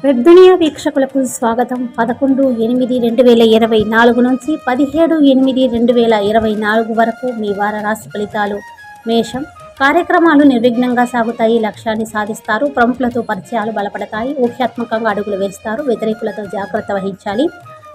వెబ్దునియా వీక్షకులకు స్వాగతం. 11/8/2024 నుంచి 17/8/2024 వరకు మీ వార రాశి ఫలితాలు. మేషం. కార్యక్రమాలు నిర్విఘ్నంగా సాగుతాయి. లక్ష్యాన్ని సాధిస్తారు. ప్రముఖులతో పరిచయాలు బలపడతాయి. ఊహ్యాత్మకంగా అడుగులు వేస్తారు. వ్యతిరేకులతో జాగ్రత్త వహించాలి.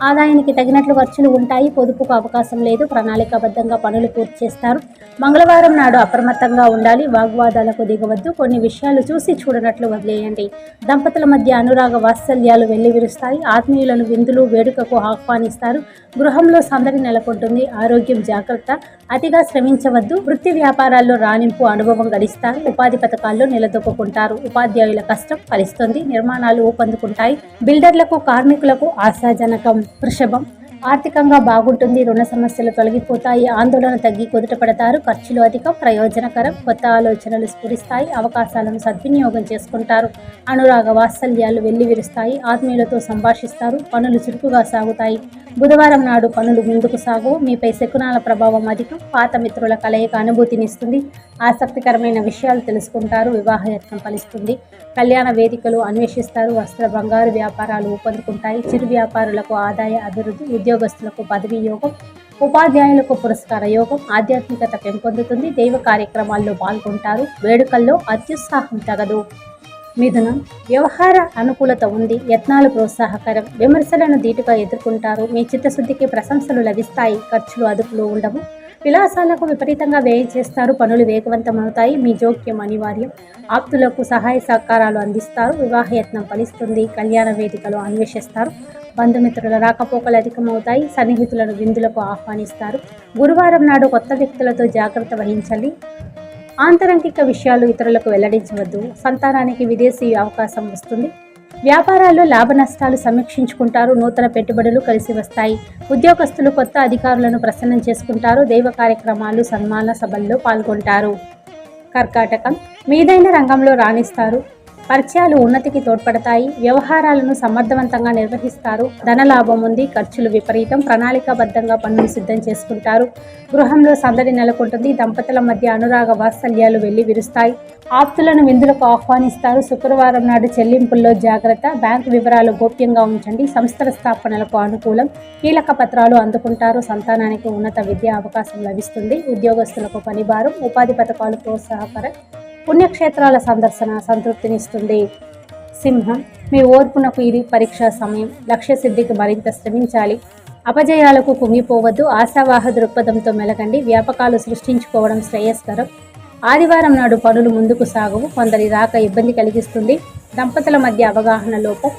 ఆదాయానికి తగినట్లు ఖర్చులు ఉంటాయి. పొదుపుకు అవకాశం లేదు. ప్రణాళికాబద్ధంగా పనులు పూర్తి చేస్తారు. మంగళవారం నాడు అప్రమత్తంగా ఉండాలి. వాగ్వాదాలకు దిగవద్దు. కొన్ని విషయాలు చూసి చూడనట్లు వదిలేయండి. దంపతుల మధ్య అనురాగ వాత్సల్యాలు వెల్లివిరుస్తాయి. ఆత్మీయులను విందులు వేడుకకు ఆహ్వానిస్తారు. గృహంలో సందడి నెలకొంటుంది. ఆరోగ్యం జాగ్రత్త. అతిగా శ్రమించవద్దు. వృత్తి వ్యాపారాల్లో రాణింపు అనుభవం గడిస్తారు. ఉపాధి పథకాల్లో నిలదొక్కుంటారు. ఉపాధ్యాయుల కష్టం ఫలిస్తుంది. నిర్మాణాలు ఊపందుకుంటాయి. బిల్డర్లకు కార్మికులకు ఆశాజనకం. వృషభం. ఆర్థికంగా బాగుంటుంది. రుణ సమస్యలు తొలగిపోతాయి. ఆందోళన తగ్గి కుదుట పడతారు. ఖర్చులు అధికం. ప్రయోజనకరం. కొత్త ఆలోచనలు స్ఫురిస్తాయి. అవకాశాలను సద్వినియోగం చేసుకుంటారు. అనురాగ వాత్సల్యాలు వెల్లివిరుస్తాయి. ఆత్మీయులతో సంభాషిస్తారు. పనులు చురుకుగా సాగుతాయి. బుధవారం నాడు పనులు ముందుకు సాగవు. మీపై శకునాల ప్రభావం అధికం. పాత మిత్రుల కలయిక అనుభూతినిస్తుంది. ఆసక్తికరమైన విషయాలు తెలుసుకుంటారు. వివాహయత్నం ఫలిస్తుంది. కళ్యాణ వేదికలు అన్వేషిస్తారు. వస్త్ర బంగారు వ్యాపారాలు ఊపందుకుంటాయి. చిరు వ్యాపారులకు ఆదాయ అభివృద్ధి. ఉద్యోగస్తులకు పదవీ యోగం. ఉపాధ్యాయులకు పురస్కార యోగం. ఆధ్యాత్మికత పెంపొందుతుంది. దైవ కార్యక్రమాల్లో పాల్గొంటారు. వేడుకల్లో అత్యుత్సాహం తగదు. మిథునం. వ్యవహార అనుకూలత ఉంది. యత్నాలు ప్రోత్సాహకరం. విమర్శలను ధీటుగా ఎదుర్కొంటారు. మీ చిత్తశుద్ధికి ప్రశంసలు లభిస్తాయి. ఖర్చులు అదుపులో ఉండవు. విలాసాలకు విపరీతంగా వ్యయం చేస్తారు. పనులు వేగవంతమవుతాయి. మీ జోక్యం అనివార్యం. ఆప్తులకు సహాయ సహకారాలు అందిస్తారు. వివాహయత్నం ఫలిస్తుంది. కళ్యాణ వేదికలు అన్వేషిస్తారు. బంధుమిత్రుల రాకపోకలు అధికమవుతాయి. సన్నిహితులను విందులకు ఆహ్వానిస్తారు. గురువారం నాడు కొత్త వ్యక్తులతో జాగ్రత్త వహించాలి. ఆంతరంగిక విషయాలు ఇతరులకు వెల్లడించవద్దు. సంతానానికి విదేశీ అవకాశం వస్తుంది. వ్యాపారాల్లో లాభ నష్టాలు సమీక్షించుకుంటారు. నూతన పెట్టుబడులు కలిసి వస్తాయి. ఉద్యోగస్తులు కొత్త అధికారులను ప్రసన్నం చేసుకుంటారు. దైవ కార్యక్రమాలు సన్మాన సభల్లో పాల్గొంటారు. కర్కాటకం. మీదైన రంగంలో రాణిస్తారు. పరిచయాలు ఉన్నతికి తోడ్పడతాయి. వ్యవహారాలను సమర్థవంతంగా నిర్వహిస్తారు. ధనలాభం ఉంది. ఖర్చులు విపరీతం. ప్రణాళికాబద్ధంగా పనులు సిద్ధం చేసుకుంటారు. గృహంలో సందడి నెలకొంటుంది. దంపతుల మధ్య అనురాగ వాత్సల్యాలు వెల్లివిరుస్తాయి. ఆప్తులను విందులకు ఆహ్వానిస్తారు. శుక్రవారం నాడు చెల్లింపుల్లో జాగ్రత్త. బ్యాంకు వివరాలు గోప్యంగా ఉంచండి. సంస్థల స్థాపనలకు అనుకూలం. కీలక పత్రాలు అందుకుంటారు. సంతానానికి ఉన్నత విద్యా అవకాశం లభిస్తుంది. ఉద్యోగస్తులకు పనిభారం. ఉపాధి పథకాలు ప్రోత్సాహకరం. పుణ్యక్షేత్రాల సందర్శన సంతృప్తినిస్తుంది. సింహం. మీ ఓర్పునకు ఇది పరీక్షా సమయం. లక్ష్య సిద్ధికి మరింత శ్రమించాలి. అపజయాలకు కుంగిపోవద్దు. ఆశావాహ దృక్పథంతో మెలగండి. వ్యాపకాలు సృష్టించుకోవడం శ్రేయస్కరం. ఆదివారం నాడు పనులు ముందుకు సాగవు. కొందరి రాక ఇబ్బంది కలిగిస్తుంది. దంపతుల మధ్య అవగాహన లోపం.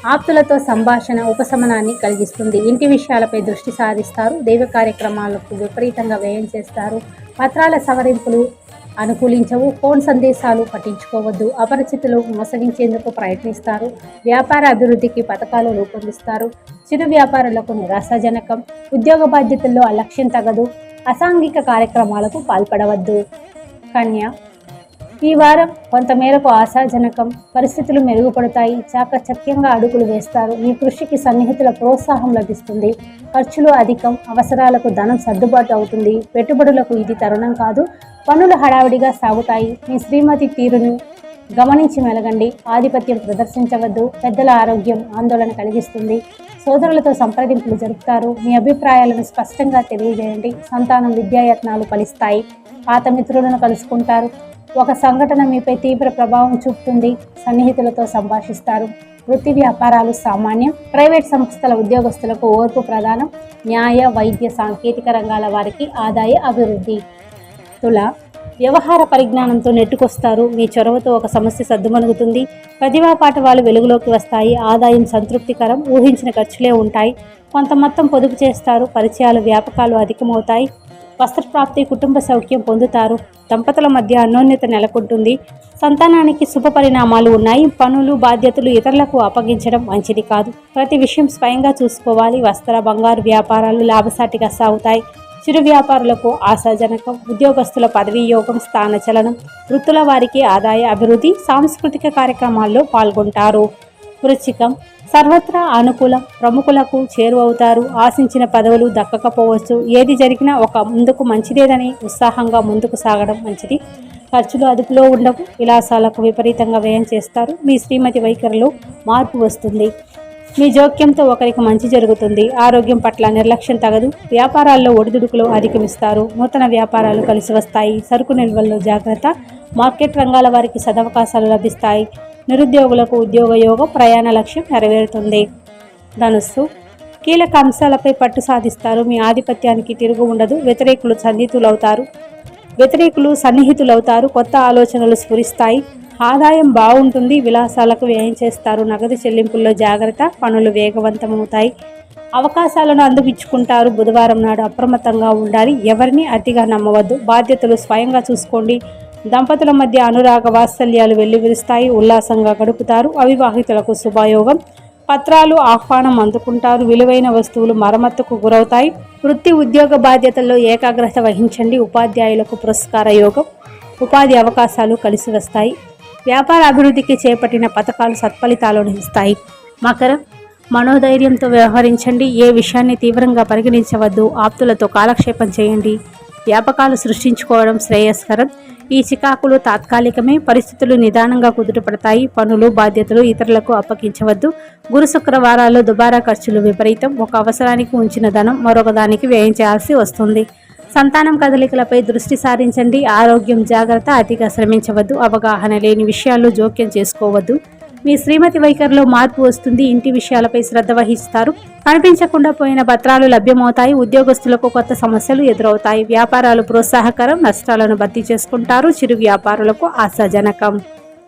ఆప్తులతో సంభాషణ ఉపశమనాన్ని కలిగిస్తుంది. ఇంటి విషయాలపై దృష్టి సారిస్తారు. దైవ కార్యక్రమాలకు విపరీతంగా వ్యయం చేస్తారు. పత్రాల సవరింపులు అనుకూలించవు. ఫోన్ సందేశాలు పట్టించుకోవద్దు. అపరిచితులు మోసగించేందుకు ప్రయత్నిస్తారు. వ్యాపార అభివృద్ధికి పథకాలు రూపొందిస్తారు. చిరు వ్యాపారులకు నిరాశాజనకం. ఉద్యోగ బాధ్యతల్లో అలక్ష్యం తగదు. అసాంఘిక కార్యక్రమాలకు పాల్పడవద్దు. కన్య. ఈ వారం కొంతమేరకు ఆశాజనకం. పరిస్థితులు మెరుగుపడతాయి. చాకచక్యంగా అడుగులు వేస్తారు. మీ కృషికి సన్నిహితుల ప్రోత్సాహం లభిస్తుంది. ఖర్చులు అధికం. అవసరాలకు ధనం సర్దుబాటు అవుతుంది. పెట్టుబడులకు ఇది తరుణం కాదు. పనులు హడావిడిగా సాగుతాయి. మీ శ్రీమతి తీరుని గమనించి మెలగండి. ఆధిపత్యం ప్రదర్శించవద్దు. పెద్దల ఆరోగ్యం ఆందోళన కలిగిస్తుంది. సోదరులతో సంప్రదింపులు జరుపుతారు. మీ అభిప్రాయాలను స్పష్టంగా తెలియజేయండి. సంతానం విద్యాయత్నాలు ఫలిస్తాయి. పాత మిత్రులను కలుసుకుంటారు. ఒక సంఘటన మీపై తీవ్ర ప్రభావం చూపుతుంది. సన్నిహితులతో సంభాషిస్తారు. వృత్తి వ్యాపారాలు సామాన్యం. ప్రైవేట్ సంస్థల ఉద్యోగస్తులకు ఓర్పు ప్రధానం. న్యాయ వైద్య సాంకేతిక రంగాల వారికి ఆదాయ అభివృద్ధి. తుల. వ్యవహార పరిజ్ఞానంతో నెట్టుకొస్తారు. మీ చొరవతో ఒక సమస్య సద్దుమణుగుతుంది. ప్రతిభా పాఠవాలు వెలుగులోకి వస్తాయి. ఆదాయం సంతృప్తికరం. ఊహించిన ఖర్చులే ఉంటాయి. కొంత మొత్తం పొదుపు చేస్తారు. పరిచయాలు వ్యాపకాలు అధికమవుతాయి. వస్త్రప్రాప్తి. కుటుంబ సౌఖ్యం పొందుతారు. దంపతుల మధ్య అన్యోన్యత నెలకొంటుంది. సంతానానికి శుభ పరిణామాలు ఉన్నాయి. పనులు బాధ్యతలు ఇతరులకు అప్పగించడం మంచిది కాదు. ప్రతి విషయం స్వయంగా చూసుకోవాలి. వస్త్ర బంగారు వ్యాపారాలు లాభసాటిగా సాగుతాయి. చిరు వ్యాపారులకు ఆశాజనకం. ఉద్యోగస్తుల పదవీ యోగం. స్థానచలనం. వృత్తుల వారికి ఆదాయ అభివృద్ధి. సాంస్కృతిక కార్యక్రమాల్లో పాల్గొంటారు. వృశ్చికం. సర్వత్రా అనుకూలం. ప్రముఖులకు చేరువవుతారు. ఆశించిన పదవులు దక్కకపోవచ్చు. ఏది జరిగినా ఒక ముందుకు మంచిదేదని ఉత్సాహంగా ముందుకు సాగడం మంచిది. ఖర్చులు అదుపులో ఉండవు. విలాసాలకు విపరీతంగా వ్యయం చేస్తారు. మీ శ్రీమతి వైఖరిలో మార్పు వస్తుంది. మీ జోక్యంతో ఒకరికి మంచి జరుగుతుంది. ఆరోగ్యం పట్ల నిర్లక్ష్యం తగదు. వ్యాపారాల్లో ఒడిదుడుకులు అధిగమిస్తారు. నూతన వ్యాపారాలు కలిసి వస్తాయి. సరుకు నిల్వల్లో జాగ్రత్త. మార్కెట్ రంగాల వారికి సదవకాశాలు లభిస్తాయి. నిరుద్యోగులకు ఉద్యోగ యోగం. ప్రయాణ లక్ష్యం నెరవేరుతుంది. ధనుస్సు, కీలక అంశాలపై పట్టు సాధిస్తారు. మీ ఆధిపత్యానికి తిరుగు ఉండదు. వ్యతిరేకులు సన్నిహితులవుతారు. కొత్త ఆలోచనలు స్ఫురిస్తాయి. ఆదాయం బాగుంటుంది. విలాసాలకు వ్యయం చేస్తారు. నగదు చెల్లింపుల్లో జాగ్రత్త. పనులు వేగవంతమవుతాయి. అవకాశాలను అందిపుచ్చుకుంటారు. బుధవారం నాడు అప్రమత్తంగా ఉండాలి. ఎవరిని అతిగా నమ్మవద్దు. బాధ్యతలు స్వయంగా చూసుకోండి. దంపతుల మధ్య అనురాగ వాత్సల్యాలు వెల్లివిరుస్తాయి. ఉల్లాసంగా గడుపుతారు. అవివాహితులకు శుభయోగం. పత్రాలు ఆహ్వానం అందుకుంటారు. విలువైన వస్తువులు మరమ్మతుకు గురవుతాయి. వృత్తి ఉద్యోగ బాధ్యతల్లో ఏకాగ్రత వహించండి. ఉపాధ్యాయులకు పురస్కార యోగం. ఉపాధి అవకాశాలు కలిసి వస్తాయి. వ్యాపార అభివృద్ధికి చేపట్టిన పథకాలు సత్ఫలితాలను ఇస్తాయి. మకరం, మనోధైర్యంతో వ్యవహరించండి. ఏ విషయాన్ని తీవ్రంగా పరిగణించవద్దు. ఆప్తులతో కాలక్షేపం చేయండి. వ్యాపకాలు సృష్టించుకోవడం శ్రేయస్కరం. ఈ చికాకులు తాత్కాలికమే. పరిస్థితులు నిదానంగా కుదుటపడతాయి. పనులు బాధ్యతలు ఇతరులకు అప్పగించవద్దు. గురు శుక్రవారాల్లో దుబారా ఖర్చులు విపరీతం. ఒక అవసరానికి ఉంచిన ధనం మరొక దానికి వ్యయం చేయాల్సి వస్తుంది. సంతానం కదలికలపై దృష్టి సారించండి. ఆరోగ్యం జాగ్రత్త. అతిగా శ్రమించవద్దు. అవగాహన లేని విషయాల్లో జోక్యం చేసుకోవద్దు. మీ శ్రీమతి వైఖరిలో మార్పు వస్తుంది. ఇంటి విషయాలపై శ్రద్ధ వహిస్తారు. కనిపించకుండా పోయిన పత్రాలు లభ్యమవుతాయి. ఉద్యోగస్తులకు కొత్త సమస్యలు ఎదురవుతాయి. వ్యాపారాలు ప్రోత్సాహకరం. నష్టాలను భర్తీ చేసుకుంటారు. చిరు వ్యాపారులకు ఆశాజనకం.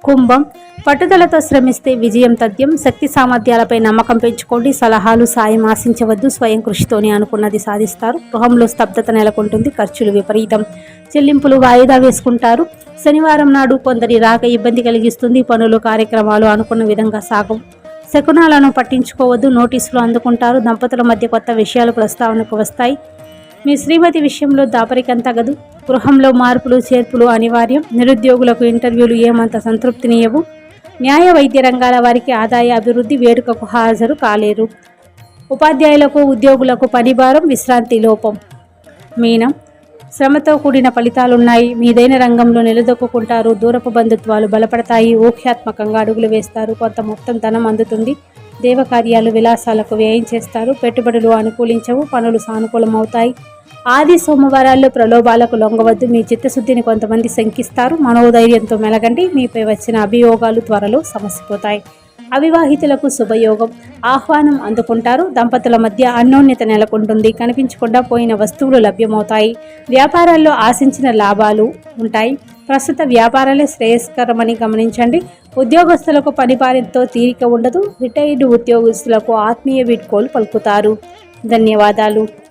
కుంభం, పట్టుదలతో శ్రమిస్తే విజయం తథ్యం. శక్తి సామర్థ్యాలపై నమ్మకం పెంచుకోండి. సలహాలు సాయం ఆశించవద్దు. స్వయం కృషితోనే అనుకున్నది సాధిస్తారు. గృహంలో స్తబ్దత నెలకొంటుంది. ఖర్చులు విపరీతం. చెల్లింపులు వాయిదా వేసుకుంటారు. శనివారం నాడు కొందరి రాక ఇబ్బంది కలిగిస్తుంది. పనులు కార్యక్రమాలు అనుకున్న విధంగా సాగవు. శకునాలను పట్టించుకోవద్దు. నోటీసులు అందుకుంటారు. దంపతుల మధ్య కొత్త విషయాలు ప్రస్తావనకు వస్తాయి. మీ శ్రీమతి విషయంలో దాపరికం తగదు. గృహంలో మార్పులు చేర్పులు అనివార్యం. నిరుద్యోగులకు ఇంటర్వ్యూలు ఏమంత సంతృప్తినియవు. న్యాయ వైద్య రంగాల వారికి ఆదాయ అభివృద్ధి. వేడుకకు హాజరు కాలేరు. ఉపాధ్యాయులకు ఉద్యోగులకు పనిభారం. విశ్రాంతి లోపం. మీనం, శ్రమతో కూడిన ఫలితాలున్నాయి. మీదైన రంగంలో నిలదొక్కుంటారు. దూరపు బంధుత్వాలు బలపడతాయి. ఊహ్యాత్మకంగా అడుగులు వేస్తారు. కొంత మొత్తం ధనం అందుతుంది. దేవకార్యాలు విలాసాలకు వ్యయం చేస్తారు. పెట్టుబడులు అనుకూలించవు. పనులు సానుకూలమవుతాయి. ఆది సోమవారాల్లో ప్రలోభాలకు లొంగవద్దు. మీ చిత్తశుద్ధిని కొంతమంది శంకిస్తారు. మనోధైర్యంతో మెలగండి. మీపై వచ్చిన అభియోగాలు త్వరలో సమసిపోతాయి. అవివాహితులకు శుభయోగం. ఆహ్వానం అందుకుంటారు. దంపతుల మధ్య అన్యోన్యత నెలకొంటుంది. కనిపించకుండా పోయిన వస్తువులు లభ్యమవుతాయి. వ్యాపారాల్లో ఆశించిన లాభాలు ఉంటాయి. ప్రస్తుత వ్యాపారాలే శ్రేయస్కరమని గమనించండి. ఉద్యోగస్తులకు పనిభారంతో తీరిక ఉండదు. రిటైర్డ్ ఉద్యోగస్తులకు ఆత్మీయ వీడ్కోలు పలుకుతారు. ధన్యవాదాలు.